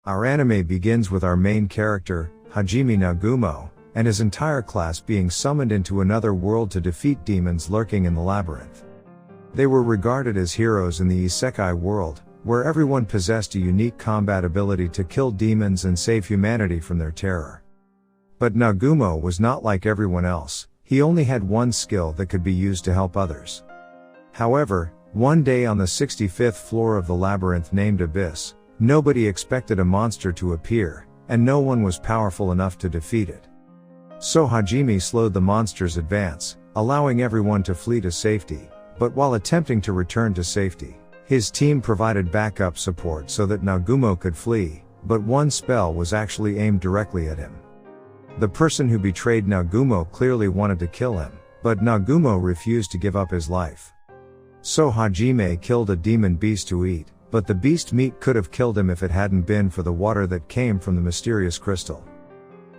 Our anime begins with our main character, Hajime Nagumo, and his entire class being summoned into another world to defeat demons lurking in the labyrinth. They were regarded as heroes in the isekai world, where everyone possessed a unique combat ability to kill demons and save humanity from their terror. But Nagumo was not like everyone else. He only had one skill that could be used to help others. However, one day on the 65th floor of the labyrinth named Abyss, nobody expected a monster to appear, and no one was powerful enough to defeat it. So Hajime slowed the monster's advance, allowing everyone to flee to safety, but while attempting to return to safety, his team provided backup support so that Nagumo could flee, but one spell was actually aimed directly at him. The person who betrayed Nagumo clearly wanted to kill him, but Nagumo refused to give up his life. So Hajime killed a demon beast to eat, but the beast meat could have killed him if it hadn't been for the water that came from the mysterious crystal.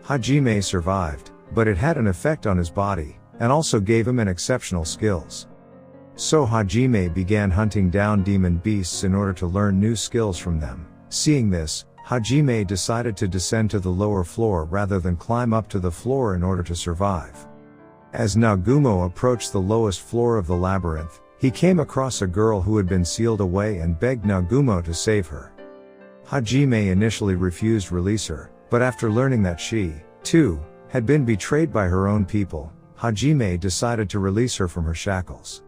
Hajime survived, but it had an effect on his body, and also gave him an exceptional skills. So Hajime began hunting down demon beasts in order to learn new skills from them. Seeing this, Hajime decided to descend to the lower floor rather than climb up to the floor in order to survive. As Nagumo approached the lowest floor of the labyrinth, he came across a girl who had been sealed away and begged Nagumo to save her. Hajime initially refused to release her, but after learning that she, too, had been betrayed by her own people, Hajime decided to release her from her shackles.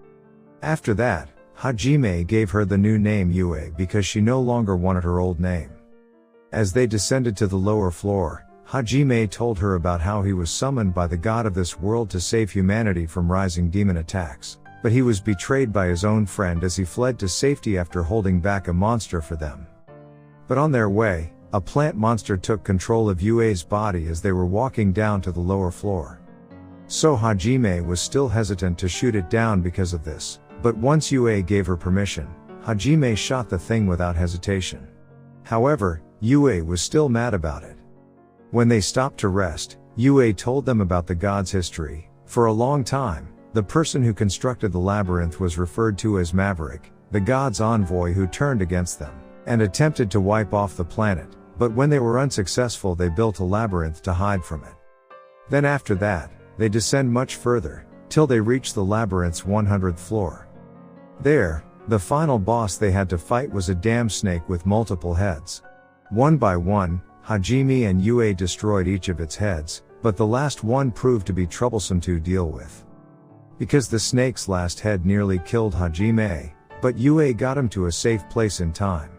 After that, Hajime gave her the new name Yue because she no longer wanted her old name. As they descended to the lower floor, Hajime told her about how he was summoned by the god of this world to save humanity from rising demon attacks, but he was betrayed by his own friend as he fled to safety after holding back a monster for them. But on their way, a plant monster took control of Yue's body as they were walking down to the lower floor. So Hajime was still hesitant to shoot it down because of this, but once Yue gave her permission, Hajime shot the thing without hesitation. However, Yue was still mad about it. When they stopped to rest, Yue told them about the god's history. For a long time, the person who constructed the labyrinth was referred to as Maverick, the god's envoy who turned against them, and attempted to wipe off the planet, but when they were unsuccessful they built a labyrinth to hide from it. Then after that, they descend much further, till they reach the labyrinth's 100th floor. There, the final boss they had to fight was a damn snake with multiple heads. One by one, Hajime and Yue destroyed each of its heads, but the last one proved to be troublesome to deal with. Because the snake's last head nearly killed Hajime, but Yue got him to a safe place in time.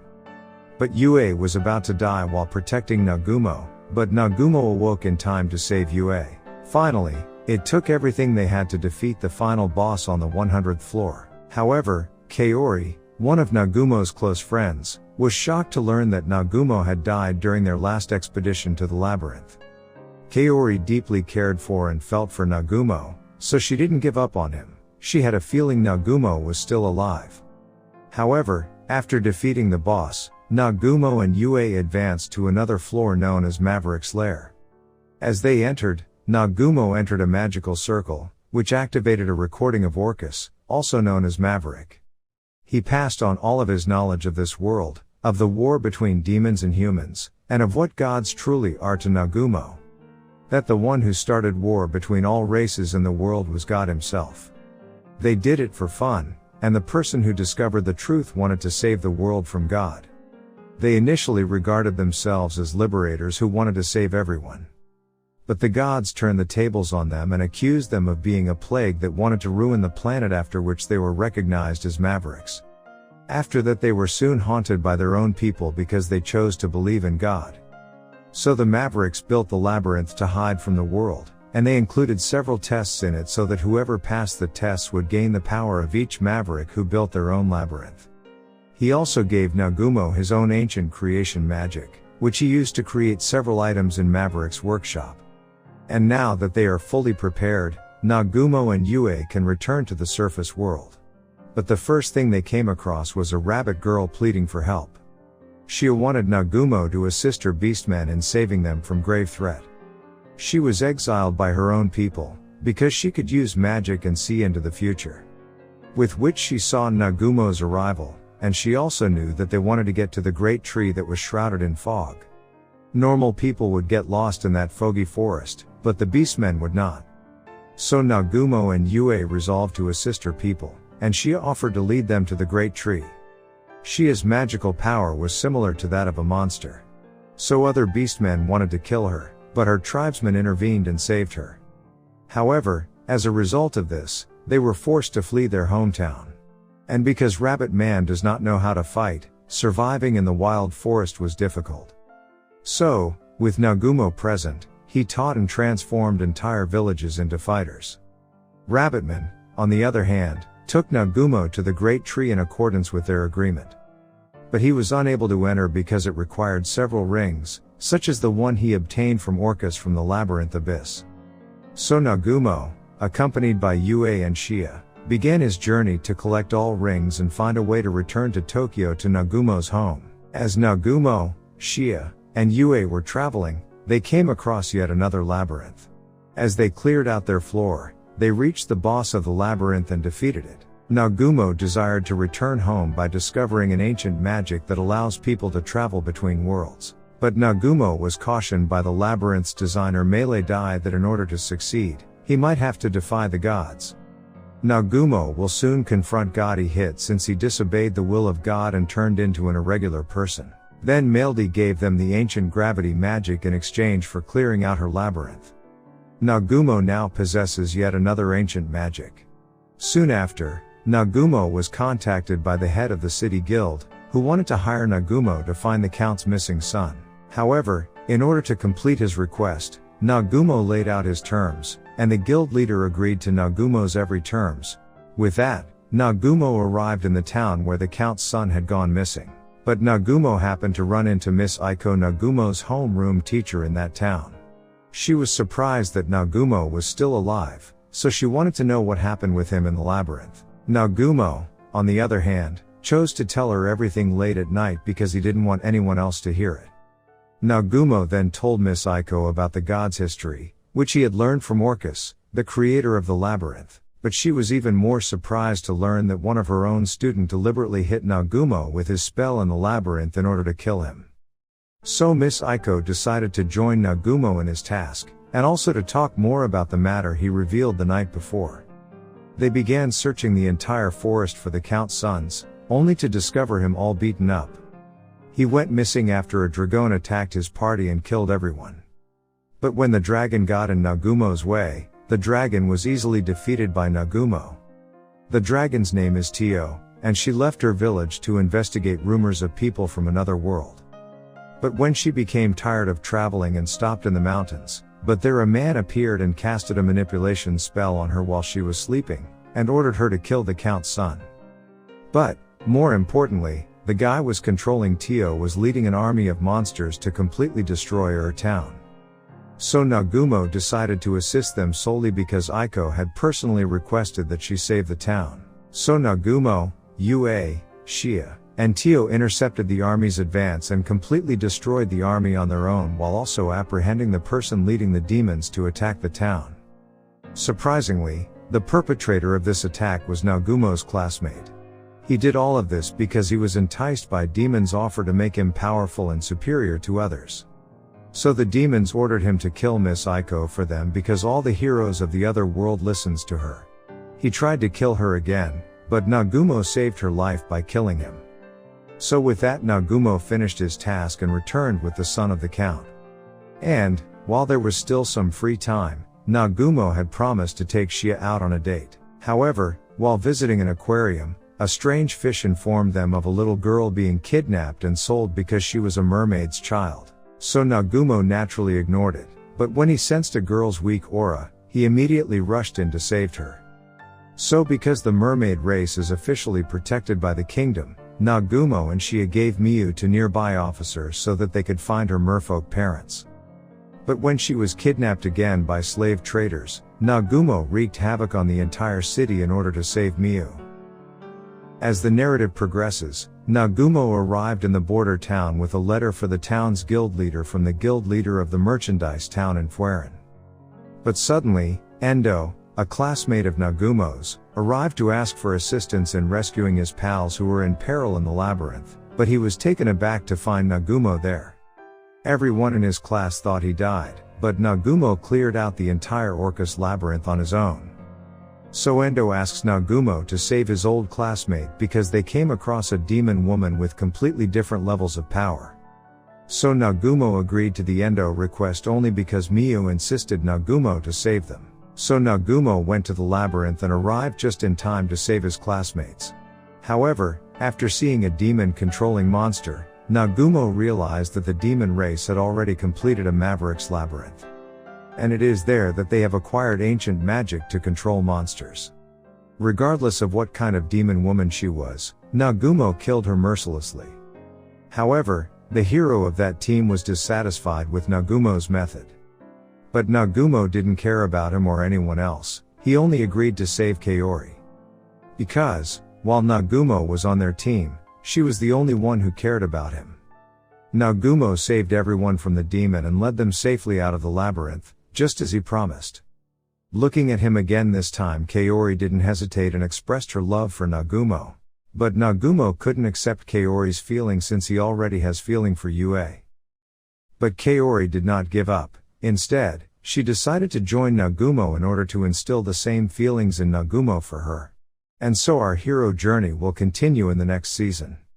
But Yue was about to die while protecting Nagumo, but Nagumo awoke in time to save Yue. Finally, it took everything they had to defeat the final boss on the 100th floor. However, Kaori, one of Nagumo's close friends, was shocked to learn that Nagumo had died during their last expedition to the labyrinth. Kaori deeply cared for and felt for Nagumo, so she didn't give up on him. She had a feeling Nagumo was still alive. However, after defeating the boss, Nagumo and Yue advanced to another floor known as Maverick's Lair. As they entered, Nagumo entered a magical circle, which activated a recording of Orcus, also known as Maverick. He passed on all of his knowledge of this world, of the war between demons and humans, and of what gods truly are to Nagumo. That the one who started war between all races in the world was God himself. They did it for fun, and the person who discovered the truth wanted to save the world from God. They initially regarded themselves as liberators who wanted to save everyone. But the gods turned the tables on them and accused them of being a plague that wanted to ruin the planet, after which they were recognized as Mavericks. After that they were soon haunted by their own people because they chose to believe in God. So the Mavericks built the labyrinth to hide from the world, and they included several tests in it so that whoever passed the tests would gain the power of each Maverick who built their own labyrinth. He also gave Nagumo his own ancient creation magic, which he used to create several items in Maverick's workshop. And now that they are fully prepared, Nagumo and Yue can return to the surface world. But the first thing they came across was a rabbit girl pleading for help. She wanted Nagumo to assist her beastmen in saving them from grave threat. She was exiled by her own people, because she could use magic and see into the future. With which she saw Nagumo's arrival, and she also knew that they wanted to get to the great tree that was shrouded in fog. Normal people would get lost in that foggy forest, but the beastmen would not. So Nagumo and Yue resolved to assist her people, and Shia offered to lead them to the great tree. Shia's magical power was similar to that of a monster. So other beastmen wanted to kill her, but her tribesmen intervened and saved her. However, as a result of this, they were forced to flee their hometown. And because Rabbit Man does not know how to fight, surviving in the wild forest was difficult. So, with Nagumo present, he taught and transformed entire villages into fighters. Rabbitman, on the other hand, took Nagumo to the great tree in accordance with their agreement. But he was unable to enter because it required several rings, such as the one he obtained from Orcus from the labyrinth abyss. So Nagumo, accompanied by Yue and Shia, began his journey to collect all rings and find a way to return to Tokyo to Nagumo's home. As Nagumo, Shia, and Yue were traveling, they came across yet another labyrinth. As they cleared out their floor, they reached the boss of the labyrinth and defeated it. Nagumo desired to return home by discovering an ancient magic that allows people to travel between worlds. But Nagumo was cautioned by the labyrinth's designer Melee Dai that in order to succeed, he might have to defy the gods. Nagumo will soon confront God he hit since he disobeyed the will of God and turned into an irregular person. Then Maeldi gave them the ancient gravity magic in exchange for clearing out her labyrinth. Nagumo now possesses yet another ancient magic. Soon after, Nagumo was contacted by the head of the city guild, who wanted to hire Nagumo to find the count's missing son. However, in order to complete his request, Nagumo laid out his terms, and the guild leader agreed to Nagumo's every terms. With that, Nagumo arrived in the town where the count's son had gone missing. But Nagumo happened to run into Miss Aiko, Nagumo's homeroom teacher in that town. She was surprised that Nagumo was still alive, so she wanted to know what happened with him in the labyrinth. Nagumo, on the other hand, chose to tell her everything late at night because he didn't want anyone else to hear it. Nagumo then told Miss Aiko about the god's history, which he had learned from Orcus, the creator of the labyrinth. But she was even more surprised to learn that one of her own students deliberately hit Nagumo with his spell in the labyrinth in order to kill him. So Miss Aiko decided to join Nagumo in his task, and also to talk more about the matter he revealed the night before. They began searching the entire forest for the count's sons, only to discover him all beaten up. He went missing after a dragon attacked his party and killed everyone. But when the dragon got in Nagumo's way, the dragon was easily defeated by Nagumo. The dragon's name is Tio, and she left her village to investigate rumors of people from another world. But when she became tired of traveling and stopped in the mountains, but there a man appeared and casted a manipulation spell on her while she was sleeping, and ordered her to kill the count's son. But, more importantly, the guy was controlling Tio was leading an army of monsters to completely destroy her town. So Nagumo decided to assist them solely because Aiko had personally requested that she save the town. So Nagumo, Yue, Shia, and Tio intercepted the army's advance and completely destroyed the army on their own while also apprehending the person leading the demons to attack the town. Surprisingly, the perpetrator of this attack was Nagumo's classmate. He did all of this because he was enticed by demons' offer to make him powerful and superior to others. So the demons ordered him to kill Miss Aiko for them because all the heroes of the other world listens to her. He tried to kill her again, but Nagumo saved her life by killing him. So with that Nagumo finished his task and returned with the son of the count. And, while there was still some free time, Nagumo had promised to take Shia out on a date. However, while visiting an aquarium, a strange fish informed them of a little girl being kidnapped and sold because she was a mermaid's child. So Nagumo naturally ignored it, but when he sensed a girl's weak aura, he immediately rushed in to save her. So because the mermaid race is officially protected by the kingdom, Nagumo and Shia gave Miu to nearby officers so that they could find her merfolk parents. But when she was kidnapped again by slave traders, Nagumo wreaked havoc on the entire city in order to save Miu. As the narrative progresses, Nagumo arrived in the border town with a letter for the town's guild leader from the guild leader of the merchandise town in Fuerin. But suddenly, Endo, a classmate of Nagumo's, arrived to ask for assistance in rescuing his pals who were in peril in the labyrinth, but he was taken aback to find Nagumo there. Everyone in his class thought he died, but Nagumo cleared out the entire Orcus labyrinth on his own. So Endo asks Nagumo to save his old classmate because they came across a demon woman with completely different levels of power. So Nagumo agreed to the Endo request only because Miyu insisted Nagumo to save them. So Nagumo went to the labyrinth and arrived just in time to save his classmates. However, after seeing a demon-controlling monster, Nagumo realized that the demon race had already completed a Maverick's labyrinth. And it is there that they have acquired ancient magic to control monsters. Regardless of what kind of demon woman she was, Nagumo killed her mercilessly. However, the hero of that team was dissatisfied with Nagumo's method. But Nagumo didn't care about him or anyone else, he only agreed to save Kaori. Because, while Nagumo was on their team, she was the only one who cared about him. Nagumo saved everyone from the demon and led them safely out of the labyrinth, just as he promised. Looking at him again this time, Kaori didn't hesitate and expressed her love for Nagumo. But Nagumo couldn't accept Kaori's feeling since he already has feeling for Yue. But Kaori did not give up. Instead, she decided to join Nagumo in order to instill the same feelings in Nagumo for her. And so our hero journey will continue in the next season.